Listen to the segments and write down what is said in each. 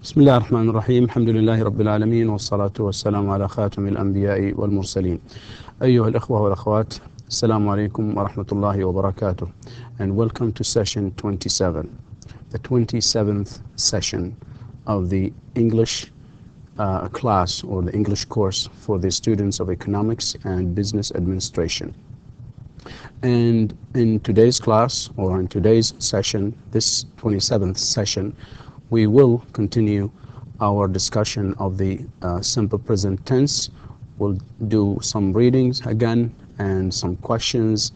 بسم الله الرحمن الرحيم. الحمد لله رب العالمين، والصلاة والسلام على خاتم الأنبياء والمرسلين. أيها الأخوة والأخوات، السلام عليكم ورحمة الله وبركاته, and welcome to session 27, the 27th session of the English class or the English course for the students of economics and business administration. And in today's class, or in today's session, this 27th session, we will continue our discussion of the simple present tense. We'll do some readings again and some questions.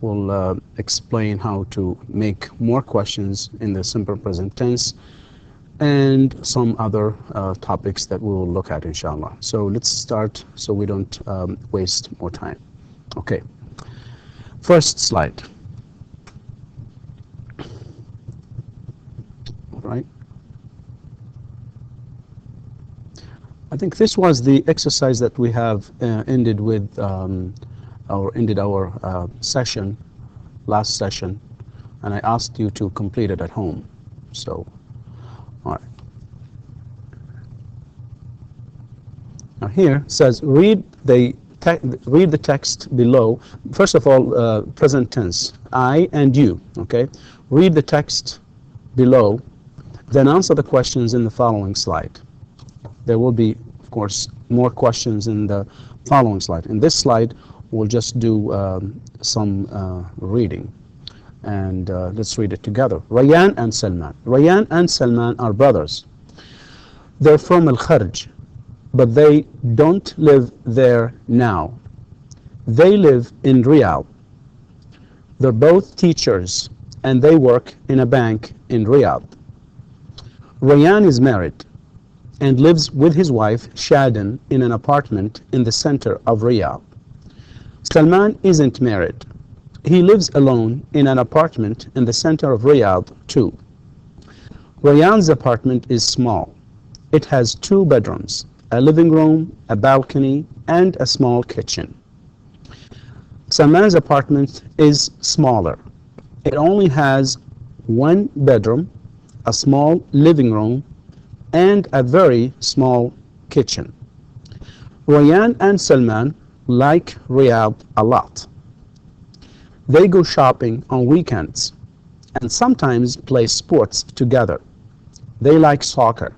We'll explain how to make more questions in the simple present tense and some other topics that we will look at, inshallah. So let's start so we don't waste more time. Okay, first slide. All right. I think this was the exercise that we have ended with, ended our session, last session, and I asked you to complete it at home. So, all right. Now here it says read the text below. First of all, present tense, I and you. Okay, read the text below, then answer the questions in the following slide. There will be, of course, more questions in the following slide. In this slide, we'll just do some reading. And let's read it together. Rayyan and Salman. Rayyan and Salman are brothers. They're from Al-Kharj, but they don't live there now. They live in Riyadh. They're both teachers, and they work in a bank in Riyadh. Rayyan is married and lives with his wife Shadan in an apartment in the center of Riyadh. Salman isn't married. He lives alone in an apartment in the center of Riyadh too. Rayyan's apartment is small. It has 2 bedrooms, a living room, a balcony, and a small kitchen. Salman's apartment is smaller. It only has 1 bedroom, a small living room, and a very small kitchen. Rayyan and Salman like Riyadh a lot. They go shopping on weekends and sometimes play sports together. They like soccer,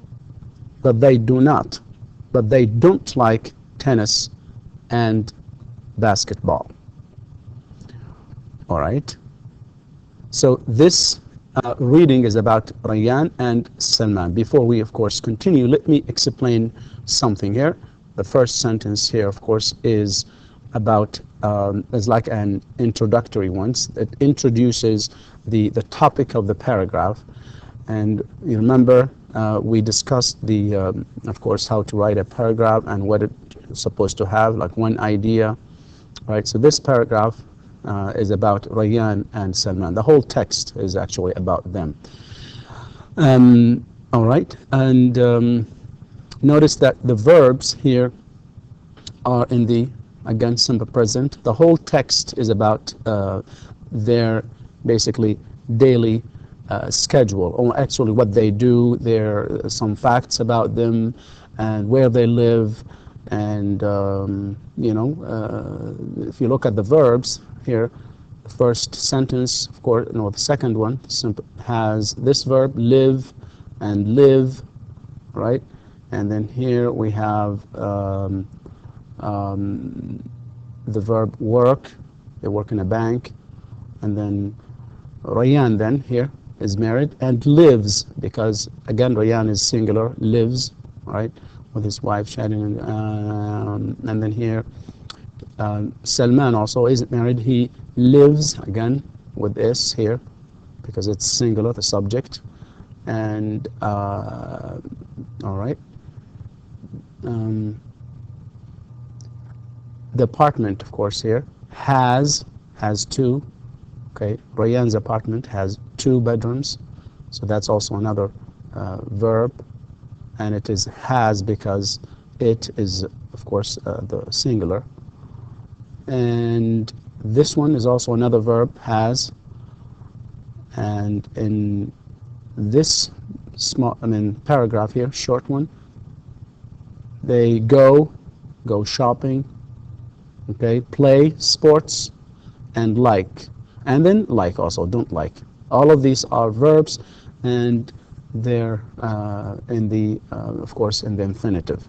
but they don't like tennis and basketball. All right. So this reading is about Rayyan and Salman. Before we, of course, continue, let me explain something here. The first sentence here, of course, is about, is like an introductory one that introduces the topic of the paragraph. And you remember, we discussed the, of course, how to write a paragraph and what it's supposed to have, like one idea, right? So this paragraph is about Rayyan and Salman. The whole text is actually about them. All right, and notice that the verbs here are in the, again, simple present. The whole text is about their basically daily schedule, or actually what they do. There are some facts about them and where they live. And you know, if you look at the verbs here, the first sentence, of course, no, the second one has this verb, live and live, right? And then here we have the verb work. They work in a bank. And then Rayyan then here is married and lives, because again Rayyan is singular, lives, right, with his wife Shadan. And then here Salman also isn't married. He lives, again with S here because it's singular, the subject. And all right, the apartment, of course, here has 2. Okay, Rayyan's apartment has 2 bedrooms, so that's also another verb, and it is has because it is, of course, the singular. And this one is also another verb, has, and in this small, paragraph here, short one. They go shopping, okay, play sports, and like. And then like also, don't like. All of these are verbs, and they're of course, in the infinitive.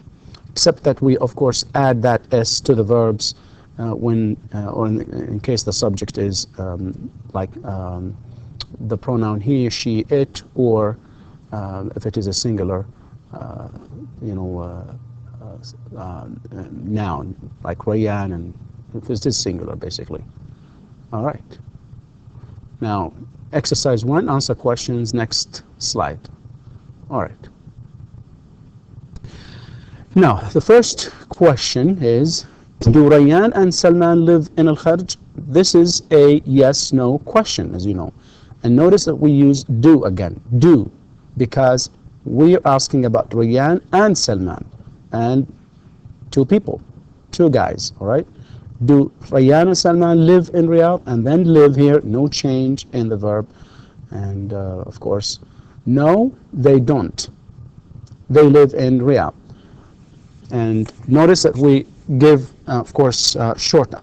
Except that we, of course, add that S to the verbs when, or in case the subject is the pronoun he, she, it, or if it is a singular, noun, like Rayyan, and if it is singular, basically. All right. Now, exercise 1, answer questions. Next slide. All right. Now, the first question is, do Rayyan and Salman live in Al-Kharj? This is a yes-no question, as you know. And notice that we use do again. Do, because we are asking about Rayyan and Salman, and two people, two guys, all right? Do Rayyan and Salman live in Riyadh? And then live here, no change in the verb. And of course, no, they don't. They live in Riyadh. And notice that we give, of course, short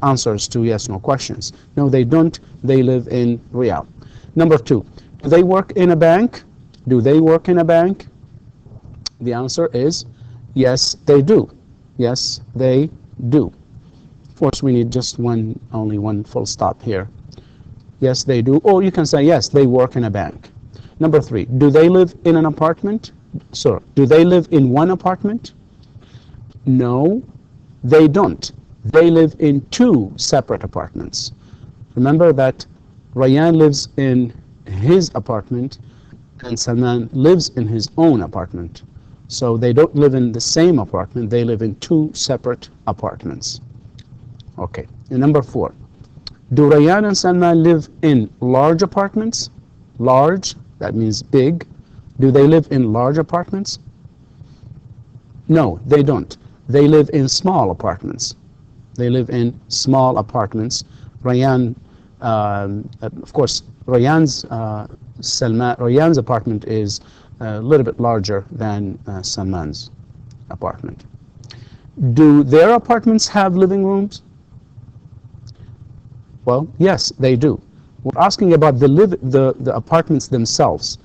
answers to yes-no questions. No, they don't. They live in Riyadh. Number 2, do they work in a bank? Do they work in a bank? The answer is yes, they do. Yes, they do. Of course, we need just only one full stop here. Yes, they do. Or you can say yes, they work in a bank. Number 3, do they live in an apartment? Sir, do they live in one apartment? No, they don't. They live in 2 separate apartments. Remember that Rayyan lives in his apartment and Salman lives in his own apartment. So they don't live in the same apartment, they live in 2 separate apartments. Okay, and number 4, do Rayyan and Salman live in large apartments? Large, that means big. Do they live in large apartments? No, they don't. They live in small apartments. They live in small apartments. Rayyan, of course, Rayyan's apartment is a little bit larger than Salman's apartment. Do their apartments have living rooms? Well, yes, they do. We're asking about the apartments themselves.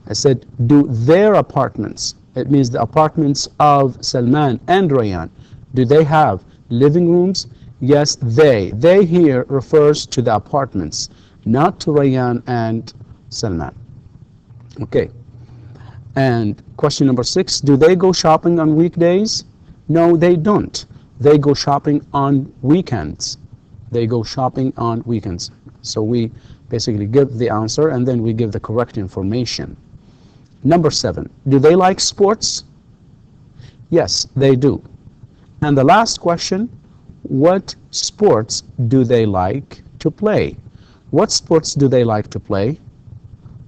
I said, do their apartments, it means the apartments of Salman and Rayyan, do they have living rooms? Yes, they. They here refers to the apartments, not to Rayyan and Salman. Okay. And question number 6, do they go shopping on weekdays? No, they don't. They go shopping on weekends. They go shopping on weekends. So we basically give the answer and then we give the correct information. Number 7, do they like sports? Yes, they do. And the last question, what sports do they like to play? What sports do they like to play?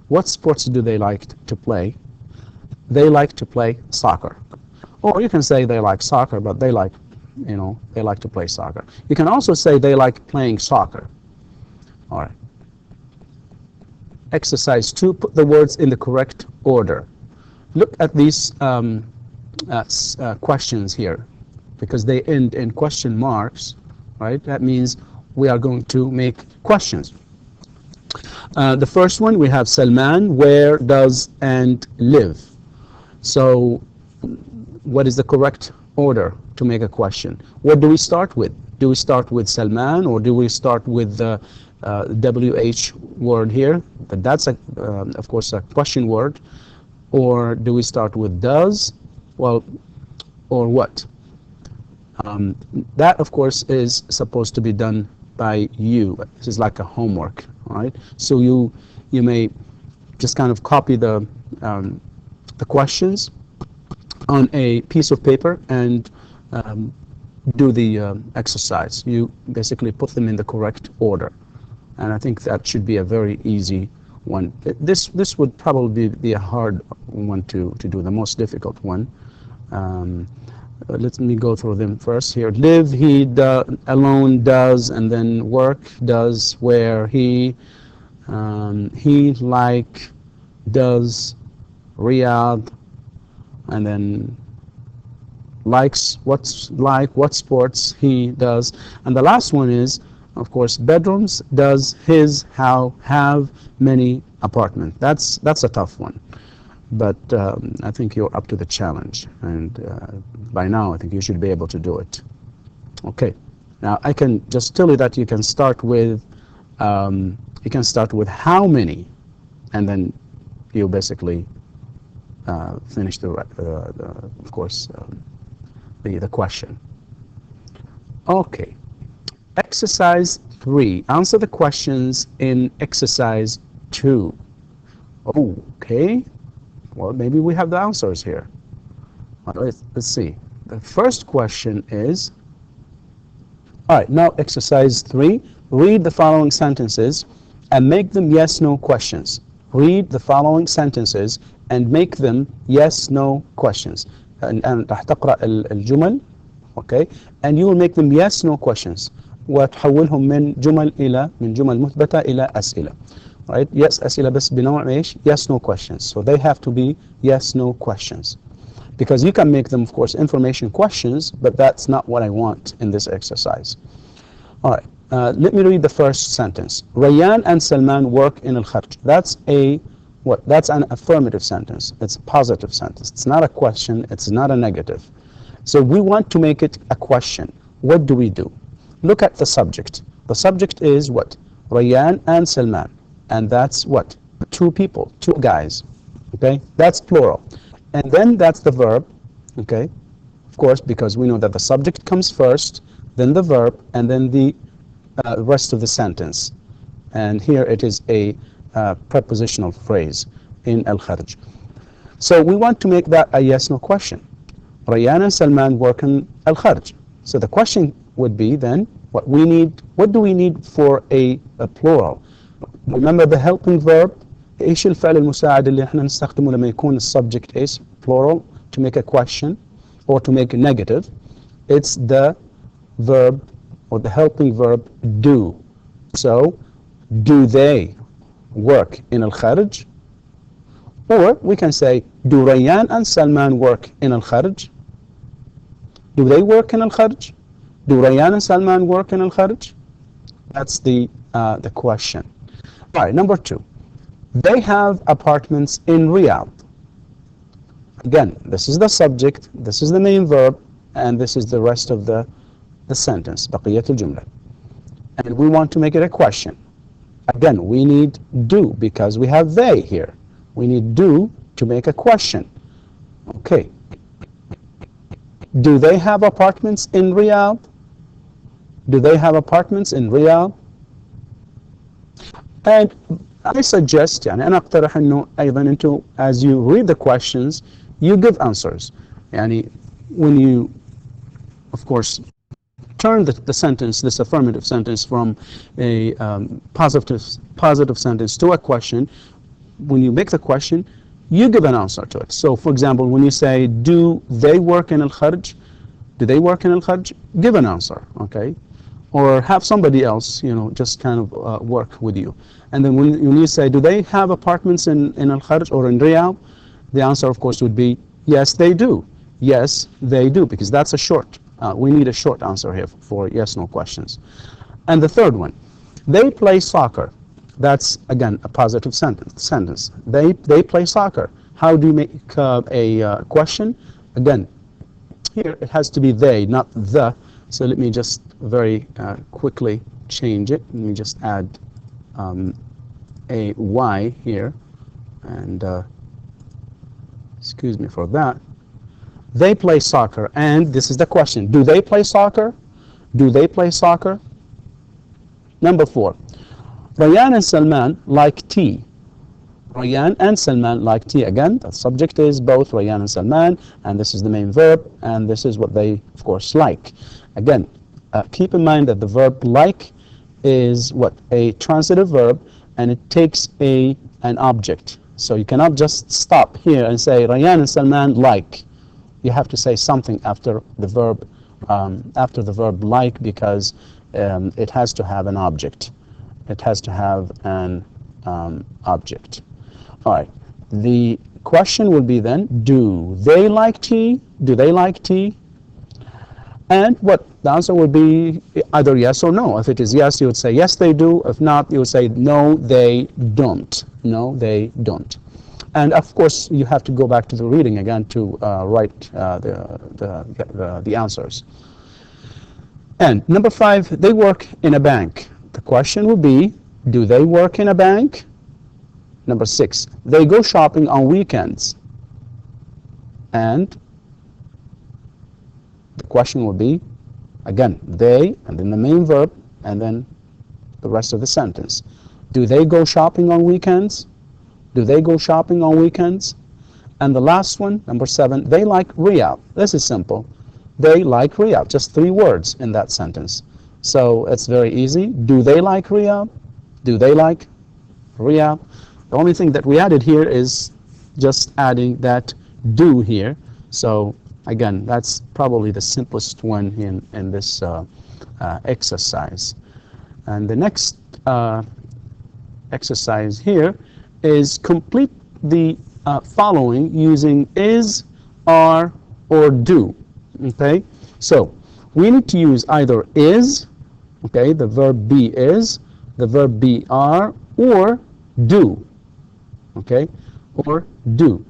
What sports do they like to play? They like to play soccer. Or you can say they like soccer, but they like, they like to play soccer. You can also say they like playing soccer. All right. Exercise 2, put the words in the correct order. Look at these questions here, because they end in question marks, right? That means we are going to make questions. The first one, we have Salman, where does and live? So what is the correct order to make a question? What do we start with? Do we start with Salman, or do we start with the WH word here? But that's, of course, a question word. Or do we start with does? Well, or what? That, of course, is supposed to be done by you. This is like a homework, all right? So you may just kind of copy the questions on a piece of paper and do the exercise. You basically put them in the correct order. And I think that should be a very easy one. This would probably be a hard one to do, the most difficult one. Let me go through them first here. Live, he alone does, and then work does, where he like does, Riyadh, and then likes, what sports he does. And the last one is, of course, bedrooms, does, his, how, have, many, apartment. That's a tough one. But I think you're up to the challenge, and by now I think you should be able to do it. Okay. Now I can just tell you that you can start with how many, and then you basically finish the question. Okay. Exercise 3. Answer the questions in exercise 2. Okay. Well, maybe we have the answers here. Let's see. The first question is, all right, now exercise 3. Read the following sentences and make them yes/no questions. Read the following sentences and make them yes/no questions. And راح تقرأ الجمل, okay, and you will make them yes/no questions. وتحولهم من جمل مثبتة إلى أسئلة. Right? Yes, أسئلة بس بنوع إيش؟ yes/no questions. So they have to be yes/no questions. Because you can make them, of course, information questions, but that's not what I want in this exercise. All right. Let me read the first sentence. Rayyan and Salman work in al-Kharj. That's That's an affirmative sentence. It's a positive sentence. It's not a question. It's not a negative. So we want to make it a question. What do we do? Look at the subject. The subject is what? Rayyan and Salman. And that's what? 2 people, 2 guys. Okay? That's plural. And then that's the verb. Okay? Of course, because we know that the subject comes first, then the verb, and then the rest of the sentence. And here it is a prepositional phrase in al-Kharj. So we want to make that a yes/no question. Rayyan and Salman work in al-Kharj. So the question would be then, what do we need for a plural? Remember the helping verb. ايش الفعل المساعد اللي احنا نستخدمه لما يكون السبجect is plural to make a question or to make a negative? It's the verb or the helping verb do. So do they work in al-Kharj? Or we can say, do Rayyan and Salman work in al-Kharj? Do they work in al-Kharj? Do Rayyan and Salman work in al-Kharj? That's the question. All right, number 2. They have apartments in Riyadh. Again, this is the subject, this is the main verb, and this is the rest of the sentence, بقية الجملة. And we want to make it a question. Again, we need do because we have they here. We need do to make a question. Okay. Do they have apartments in Riyadh? Do they have apartments in Riyadh? And I suggest, أنا أقترح إنه أيضا أنتم as you read the questions, you give answers. When you, of course, turn the sentence, this affirmative sentence, from a positive sentence to a question, when you make the question, you give an answer to it. So, for example, when you say, do they work in al-Kharj? Do they work in al-Kharj? Give an answer, okay? Or have somebody else, just kind of work with you. And then when you say, do they have apartments in al-Kharj or in Riyadh? The answer, of course, would be, yes, they do. Yes, they do, because that's a short. We need a short answer here for yes/no questions. And the third one, they play soccer. That's, again, a positive sentence. They play soccer. How do you make a question? Again, here it has to be they, not the. So let me just very quickly change it. Let me just add a Y here. And excuse me for that. They play soccer, and this is the question. Do they play soccer? Do they play soccer? Number 4. Rayyan and Salman like tea. Rayyan and Salman like tea. Again, the subject is both Rayyan and Salman, and this is the main verb, and this is what they, of course, like. Again, keep in mind that the verb like is what? A transitive verb, and it takes an object. So you cannot just stop here and say Rayyan and Salman like. You have to say something after the verb like, because it has to have an object. It has to have an object. All right. The question will be then, do they like tea? Do they like tea? And what the answer would be either yes or no. If it is yes, you would say yes they do. If not, you would say no they don't. No they don't. And of course, you have to go back to the reading again to write the answers. And number 5, they work in a bank. The question will be, do they work in a bank? Number 6, they go shopping on weekends. And the question will be, again, they, and then the main verb, and then the rest of the sentence. Do they go shopping on weekends? Do they go shopping on weekends? And the last one, number 7, they like Riyadh. This is simple. They like Riyadh. Just 3 words in that sentence. So it's very easy. Do they like Riyadh? Do they like Riyadh? The only thing that we added here is just adding that do here. So again, that's probably the simplest one in this exercise. And the next exercise here is complete the following using is, are, or do. Okay, so we need to use either is, okay, the verb be is, the verb be are, or do. Okay, or do.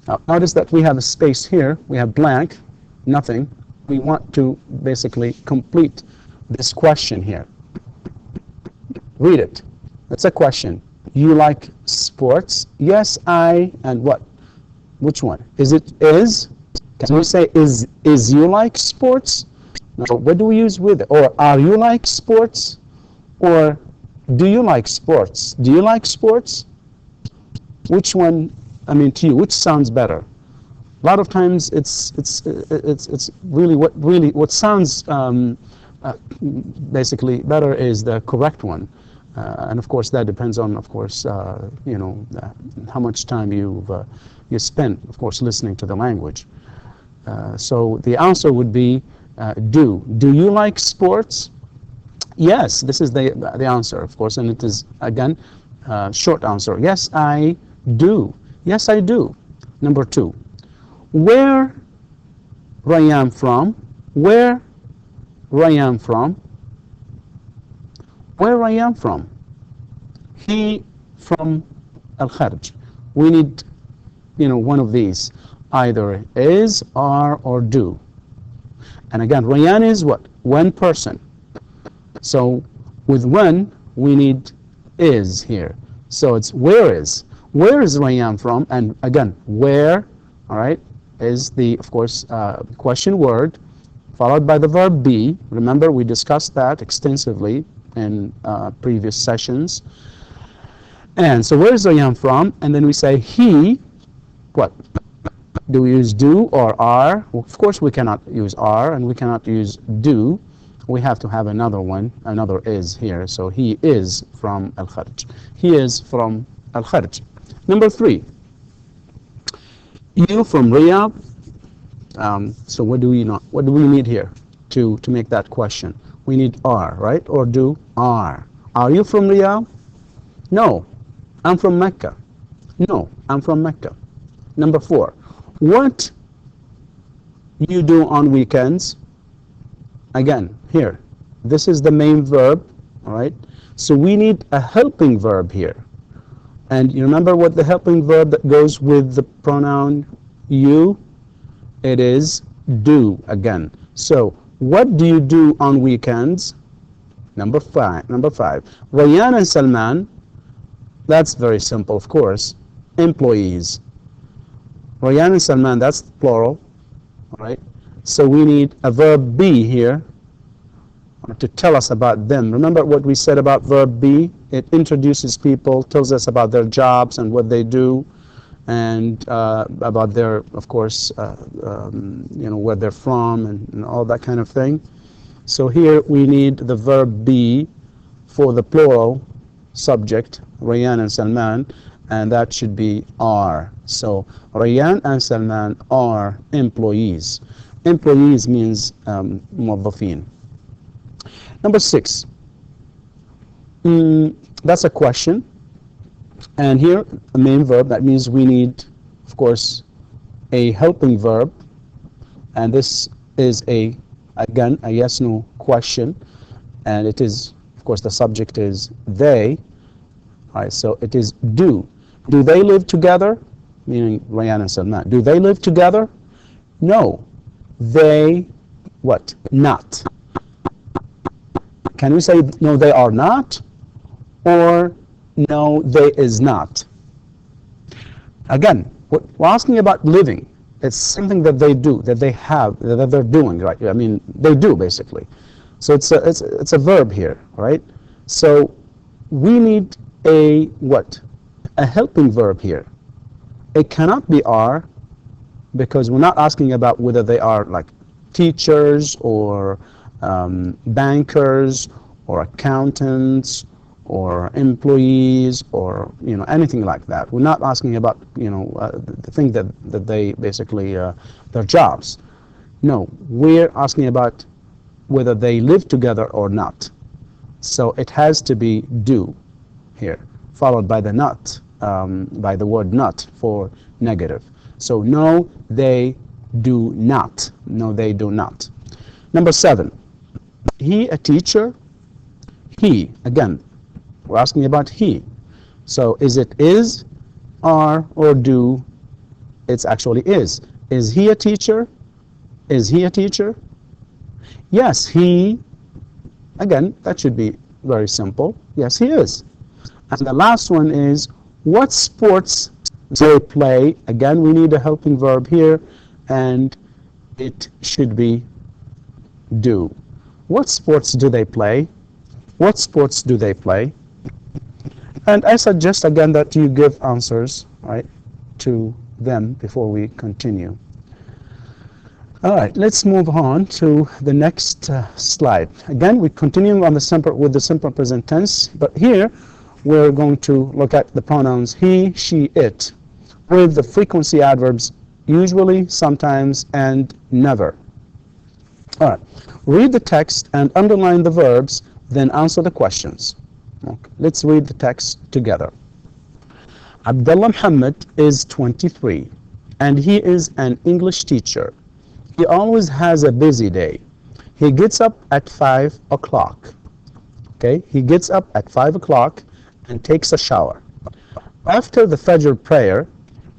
Now notice that we have a space here, we have blank, nothing. We want to basically complete this question here. Read it. It's a question. You like sports? Yes, I, and what? Which one? Is it is? Can we say is you like sports? No, what do we use with it? Or are you like sports? Or do you like sports? Do you like sports? Which one, I mean to you, which sounds better? A lot of times it's really what sounds basically better is the correct one. And of course that depends on, of course, you know, how much time you spend, of course, listening to the language. So the answer would be do. Do you like sports? Yes, this is the answer, of course, and it is, again, short answer. Yes, I do. Yes, I do. Number 2, where I am from? Where I am from? Where I am from? He from al-Kharj. We need, you know, one of these. Either is, are, or do. And again, Rayan is what? One person. So with when, we need is here. So it's where is. Where is Rayan from? And again, where, all right, is the, of course, question word, followed by the verb be. Remember, we discussed that extensively in previous sessions. And so where is Rayan from? And then we say he, what? Do we use do or are? Well, of course we cannot use are, and we cannot use do. We have to have another one, another is here. So he is from al-Kharj. He is from al-Kharj. Number 3, you from Riyadh. So what do we need here to make that question? We need are, right? Or do, are. Are you from Riyadh? No, I'm from Mecca. No, I'm from Mecca. Number 4, what you do on weekends? Again, here, this is the main verb, all right? So we need a helping verb here. And you remember what the helping verb that goes with the pronoun you? It is do again. So what do you do on weekends? Number 5. Rayan and Salman, that's very simple, of course. Employees. Rayan and Salman, that's plural, all right? So we need a verb be here to tell us about them. Remember what we said about verb be? It introduces people, tells us about their jobs and what they do, and about their, of course, you know, where they're from and all that kind of thing. So here we need the verb be for the plural subject, Rayan and Salman, and that should be are. So Rayan and Salman are employees. Employees means موظفين. Number 6, that's a question. And here, a main verb, that means we need, of course, a helping verb. And this is again, a yes-no question. And it is, of course, the subject is they. All right, so it is do. Do they live together? Meaning Rayyan and Salman. Do they live together? No. They, what? Not. Can we say, no, they are not? Or, no, they is not? Again, we're asking about living. It's something that they do, that they have, that they're doing, right? I mean, they do, basically. So it's a verb here, right? So we need a what? A helping verb here. It cannot be are, because we're not asking about whether they are like teachers or bankers or accountants or employees or anything like that. We're not asking about the thing that they basically their jobs. No, we're asking about whether they live together or not. So it has to be do here, followed by the not, by the word not for negative. So no, they do not. No, they do not. Number 7, he a teacher? He, again, we're asking about he. So is it is, are, or do? It's actually is. Is he a teacher? Is he a teacher? Yes, he, again, that should be very simple. Yes, he is. And the last one is, what sports do they play? Again, we need a helping verb here, and it should be do. What sports do they play? What sports do they play? And I suggest again that you give answers, right, to them before we continue. All right, let's move on to the next slide. Again, we're continuing on with the simple present tense, but here we're going to look at the pronouns he, she, it, with the frequency adverbs usually, sometimes, and never. All right, read the text and underline the verbs, then answer the questions. Okay, let's read the text together. Abdullah Muhammad is 23, and he is an English teacher. He always has a busy day. He gets up at 5 o'clock. Okay, he gets up at 5 o'clock and takes a shower. After the Fajr prayer,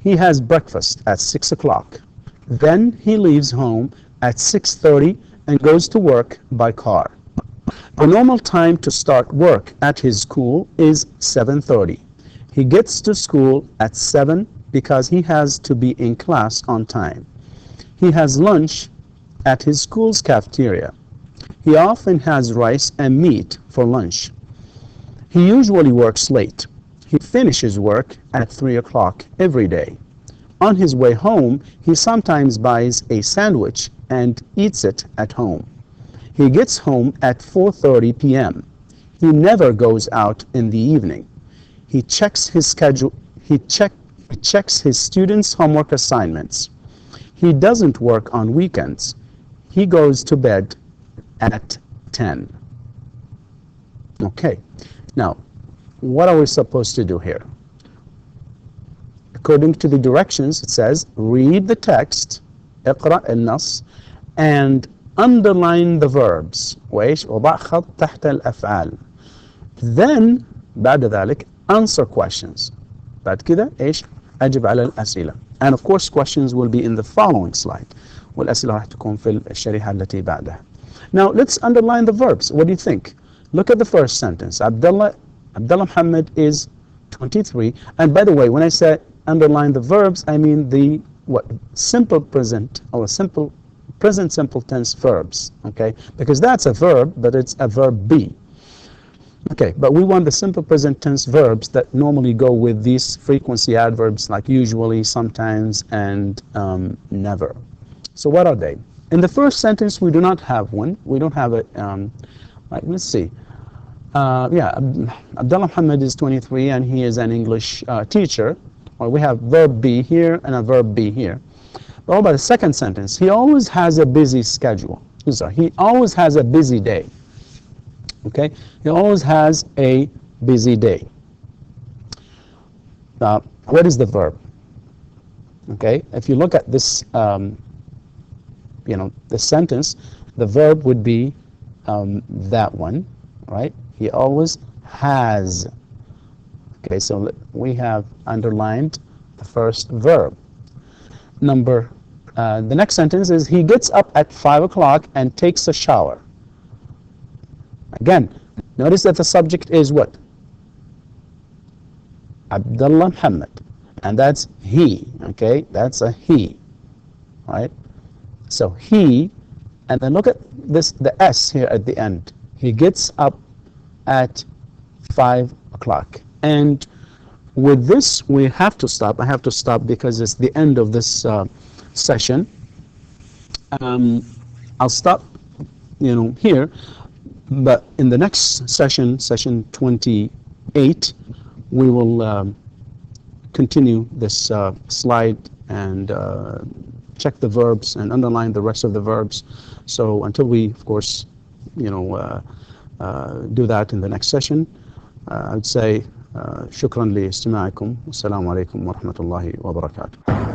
he has breakfast at 6 o'clock. Then he leaves home at 6:30 and goes to work by car. The normal time to start work at his school is 7:30. He gets to school at 7 because he has to be in class on time. He has lunch at his school's cafeteria. He often has rice and meat for lunch. He usually works late. He finishes work at 3 o'clock every day. On his way home, he sometimes buys a sandwich and eats it at home. He gets home at 4:30 p.m. He never goes out in the evening. He checks his schedule. He checks his students' homework assignments. He doesn't work on weekends. He goes to bed at 10. Okay, now, what are we supposed to do here? According to the directions, it says, read the text, اقرأ النص, and underline the verbs. وإيش؟ وضع خط تحت الأفعال. Then, بعد ذلك, answer questions. بعد كده إيش؟ أجب على الأسئلة. And of course, questions will be in the following slide. والأسئلة راح تكون في الشريحة التي بعدها. Now, let's underline the verbs. What do you think? Look at the first sentence. Abdullah Muhammad is 23. And by the way, when I say underline the verbs, I mean the simple present or simple present simple tense verbs. Okay, because that's a verb, but it's a verb be. Okay, but we want the simple present tense verbs that normally go with these frequency adverbs like usually, sometimes, and never. So what are they? In the first sentence, we do not have one. We don't have it. Right, let's see. Abdullah Muhammad is 23 and he is an English teacher. Well, we have verb be here and a verb be here. But what about the second sentence? He always has a busy schedule. Sorry, he always has a busy day. Okay, he always has a busy day. What is the verb? Okay, if you look at this, this sentence, the verb would be that one, right? He always has. Okay, so we have underlined the first verb. The next sentence is he gets up at 5 o'clock and takes a shower. Again, notice that the subject is what? Abdullah Muhammad, and that's he. Okay, that's a he, right? So he, and then look at this, the S here at the end. He gets up at 5 o'clock. And with this, we have to stop. I have to stop because it's the end of this session. I'll stop, here. But in the next session, session 28, we will continue this slide and check the verbs and underline the rest of the verbs. So until we, of course, do that in the next session, I would say شكرا لاستماعكم والسلام عليكم ورحمة الله وبركاته.